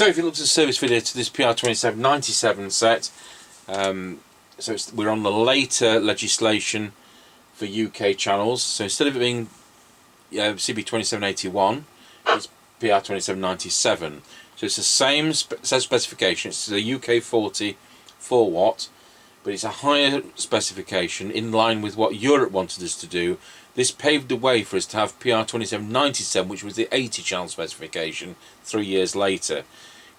So if you look at the service video to this PR2797 set, we're on the later legislation for UK channels. So instead of it being CB2781, it's PR2797. So it's the same specification. It's a UK 40 4-watt, but it's a higher specification in line with what Europe wanted us to do. This paved the way for us to have PR2797, which was the 80 channel specification 3 years later.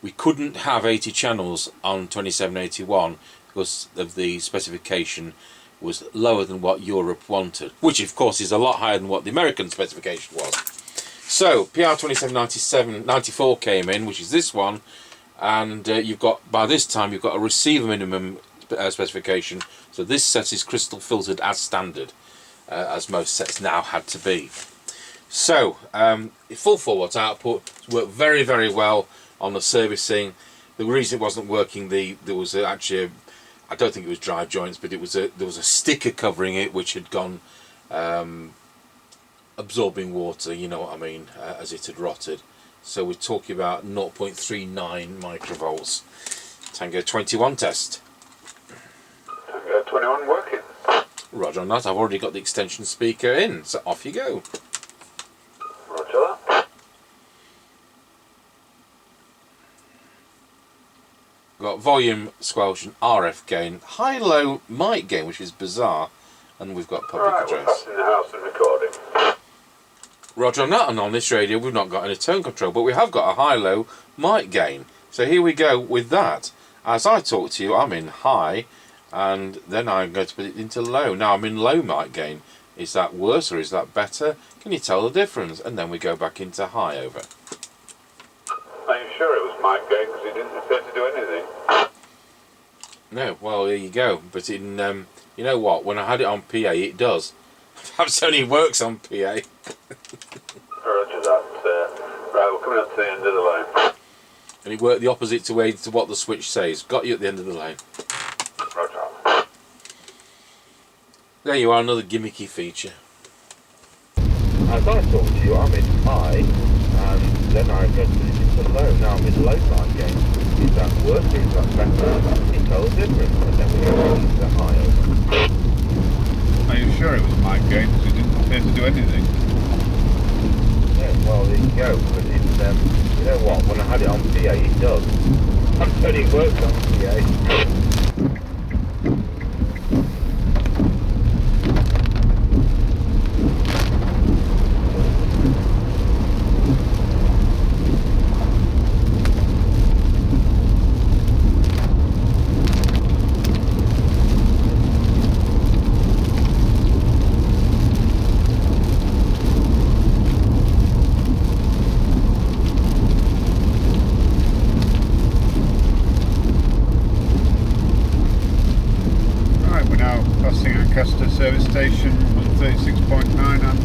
We couldn't have 80 channels on 2781 because of the specification was lower than what Europe wanted, which of course is a lot higher than what the American specification was. So PR2794 came in, which is this one, and you've got, by this time you've got a receiver minimum specification. So this set is crystal filtered as standard, as most sets now had to be. So full 4-watt output worked very, very well on the servicing. The reason it wasn't working, there was actually I don't think it was drive joints, but there was a sticker covering it which had gone absorbing water, you know what I mean, as it had rotted. So we're talking about 0.39 microvolts. Tango 21 test. Tango 21 working. Roger on that. I've already got the extension speaker in, so off you go. Roger that. Got volume, squelch and RF gain, high-low mic gain, which is bizarre, and we've got public Right, address. we're passing the house and recording. Roger on that, and on this radio we've not got any tone control, but we have got a high-low mic gain. So here we go with that. As I talk to you, I'm in high, and then I'm going to put it into low. Now I'm in low mic gain. Is that worse or is that better? Can you tell the difference? And then we go back into high over. Are you sure it was mic gain because he didn't appear to do anything? No, well there you go. But in you know what? When I had it on PA, it does. Perhaps only works on PA. Roger that. Right, we're coming up to the end of the line. And it worked the opposite to what the switch says. Got you at the end of the lane. Roger. There you are, another gimmicky feature. As I talk to you, I'm in high, and then I go to into low. Now I'm in low mic gain. Is that worse? Is that better? Can you tell the difference? And then we go into high over. Are you sure it was mic gain because he didn't appear to do anything? Yeah, well there you go. But it's you know what? When I had it on PA, it does. I'm only works on PA. Lancaster service station 136.9 and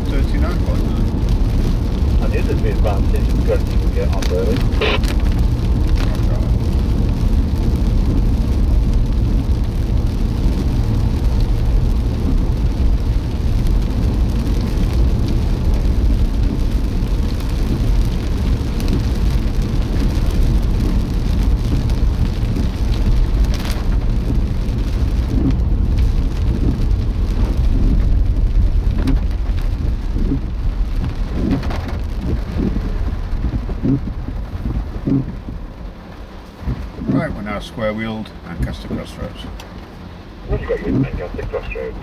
139.9. I knew there'd be advantage of going to get on early. Right, we're now square-wheeled Lancaster Crossroads. What have you got your Lancaster Crossroads?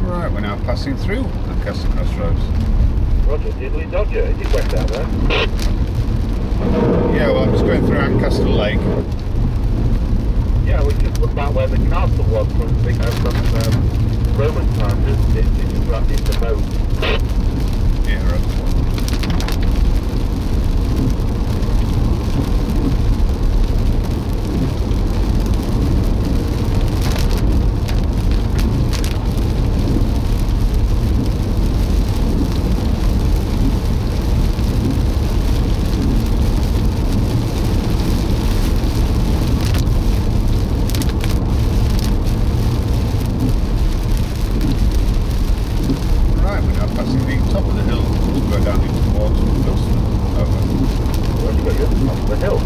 Right, we're now passing through Lancaster Crossroads. Roger, diddly dodger, is it wet out there? Yeah, well, I'm just going through Lancaster Lake. was from Roman times. It's the boat. Yeah, right, we're now passing the top of the hill to go down into towards Wilson. Over. Where you got your top of the hill?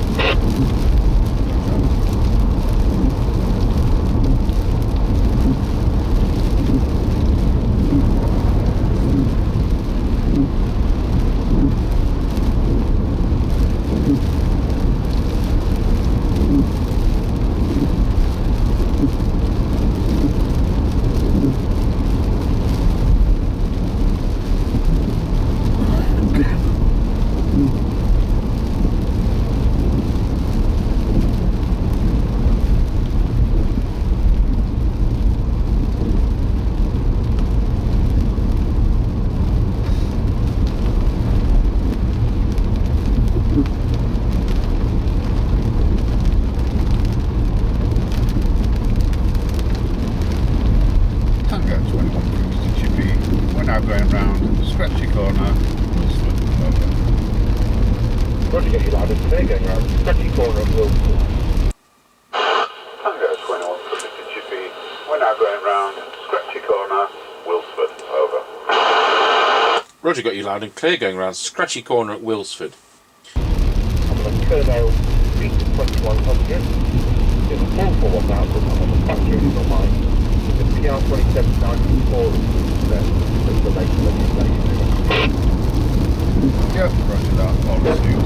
Tango 21 cruise to Chippie. We're now going round Scratchy Corner, Wilson. Over. Roger, get you loud and clear going around Scratchy Corner of Wilson. Tango 21 coming to Chippie. We're now going round Scratchy Corner, Wilsford. Over. Roger, got you loud and clear going round Scratchy Corner at Wilsford. I'm on the Kernow Beta 2100. It's a 441,000. I'm on the factory on mine. The PR27 94 the latest legislation. Yep, roger that, all received.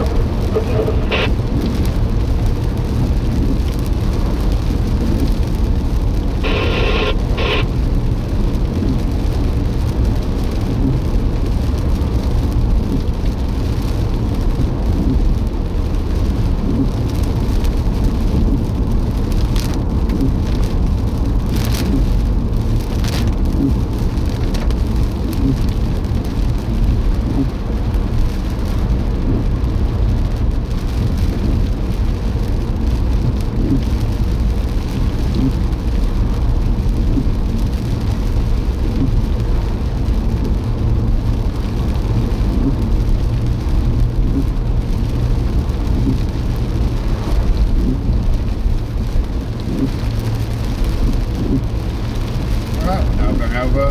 Right, we're now going over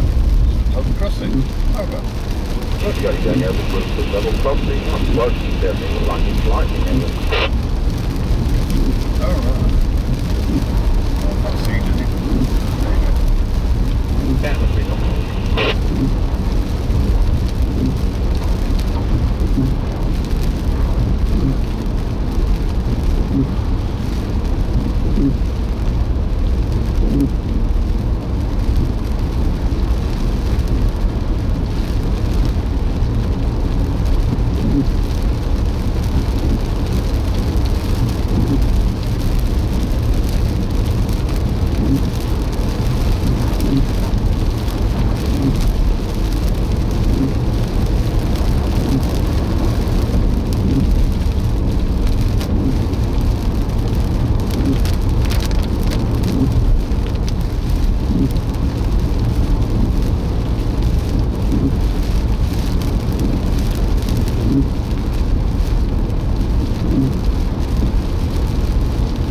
Level Crossing. Over. Roger, got you going over Wilson Level Crossing. I'm working there, like it's lightning. Alright. I've not seen any. There you go. Down the street.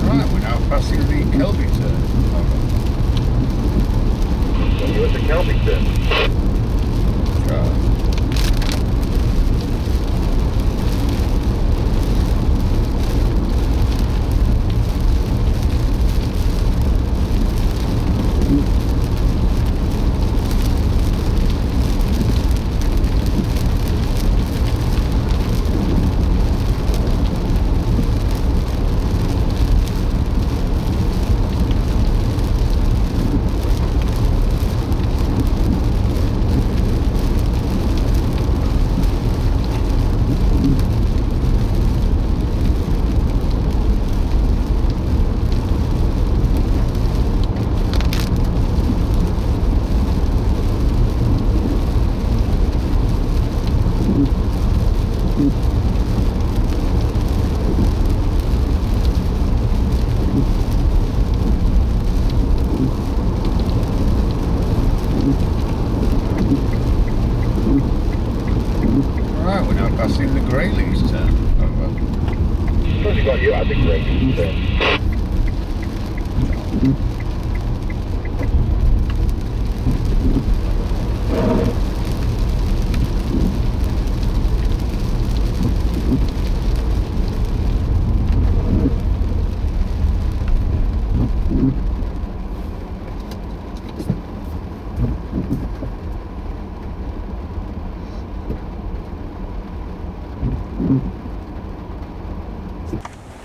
Right, we're now passing the Kelby turn. Over. So you're at the Kelby turn. Right.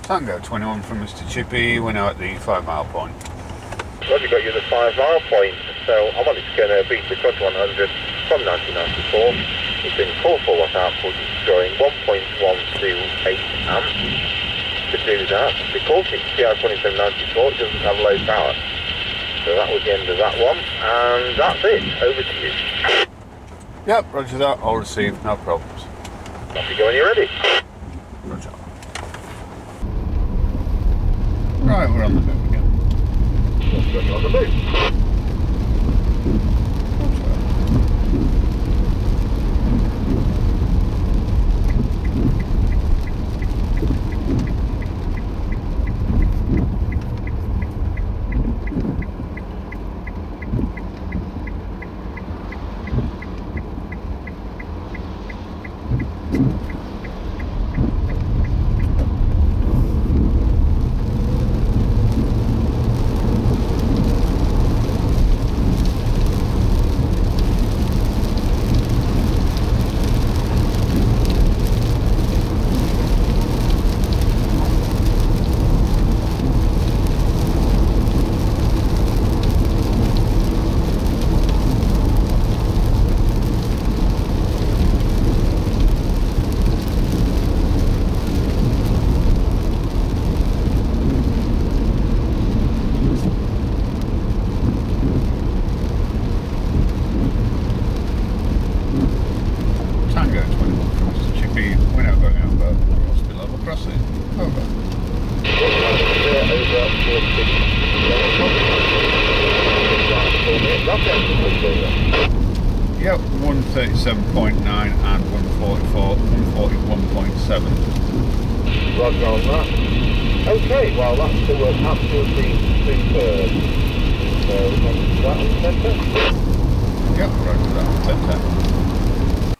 Tango 21 from Mr. Chippie. We're now at the 5 mile point. Roger, got you the 5 mile point. So I'm on this Kernow Beta 2100 from 1994. It's in 4 watt output, it's drawing 1.128 amps. To do that, because it's PR2794, it doesn't have low power. So that was the end of that one, and that's it. Over to you. Yep, roger that. All received, no problems. Off you go when you're ready. Roger. Right, we're on the move again. Got you on the move. Tango 21 from Mr. Chippie. We're now going over Rossby level crossing. Over. Yep, 137.9 and 144, 141.7. Roger on that. Okay, well that's to work absolutely superb. So thank you for that on centre. Yep, roger that. 10-10.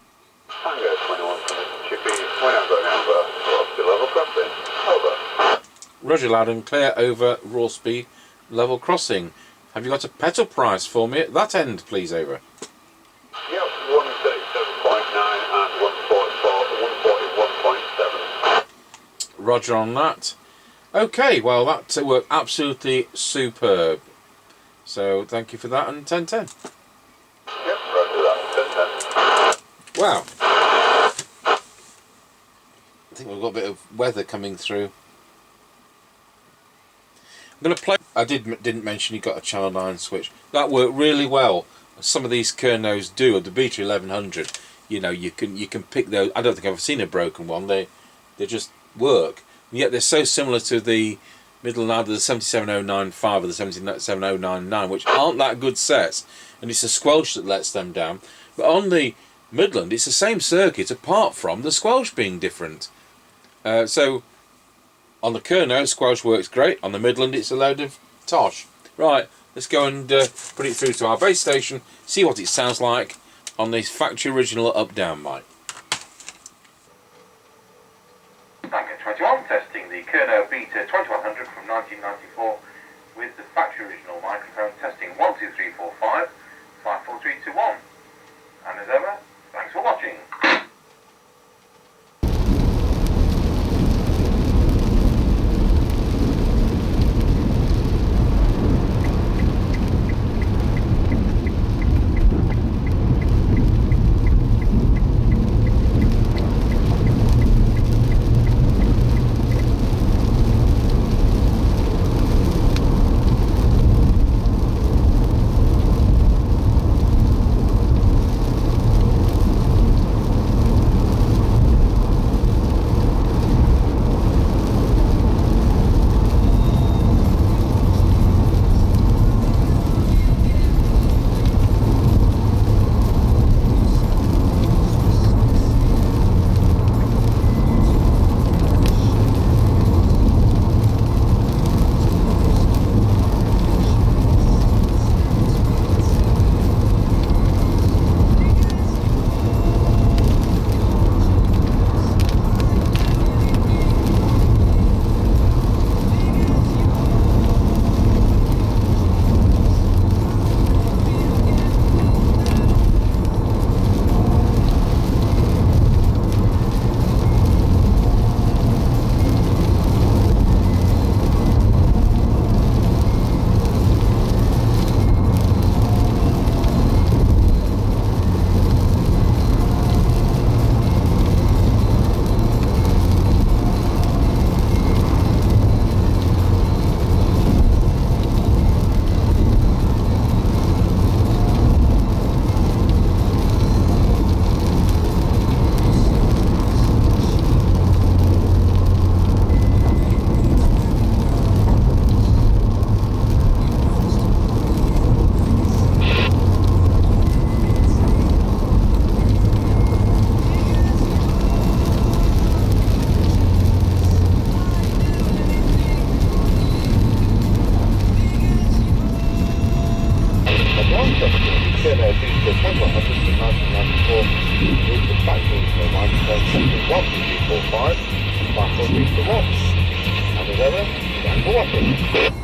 Tango 21 from Mr. Chippie. We're now going over Rossby level crossing. Over. Roger, loud and clear over Rossby level crossing. Have you got a petrol price for me at that end, please, over? Yep, 137.9 and 141.7. Roger on that. Okay, well that worked absolutely superb. So thank you for that, and 10-10. Yep, roger that. 10-10. Wow. I think we've got a bit of weather coming through. I'm going to play. I didn't mention you got a channel 9 switch. That worked really well. Some of these Kernows do. The Beta 1100, you know, you can pick those. I don't think I've ever seen a broken one. They just work. And yet they're so similar to the middle and either the 77095 or the 77099, which aren't that good sets. And it's the squelch that lets them down. But on the Midland, it's the same circuit apart from the squelch being different. So on the Kernow, squelch works great. On the Midland, it's a load of tosh. Right, let's go and put it through to our base station, see what it sounds like on this factory original up-down mic. Tango 21, testing the Kernow Beta 2100 from 1994 with the factory original microphone, testing 1, 2, 3, 4, 5, 5, 4, 3, 2, 1. And as ever, thanks for watching. Kernow Beta Tango 100 in 1994 with the factory for microphone testing 1245, 5 Beta 1. And as ever, stand for weapons.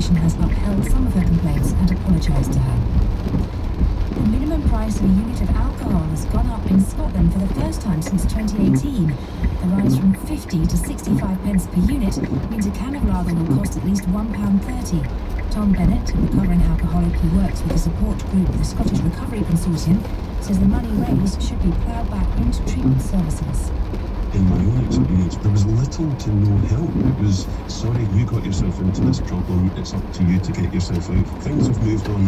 Has upheld some of her complaints and apologised to her. The minimum price of a unit of alcohol has gone up in Scotland for the first time since 2018. The rise from 50 to 65 pence per unit means a can of lager will cost at least £1.30. Tom Bennett, a recovering alcoholic who works with the support group the Scottish Recovery Consortium, says the money raised should be ploughed back into treatment services. In my own experience, there was little to no help. It was, sorry, you got yourself into this problem, it's up to you to get yourself out. Things have moved on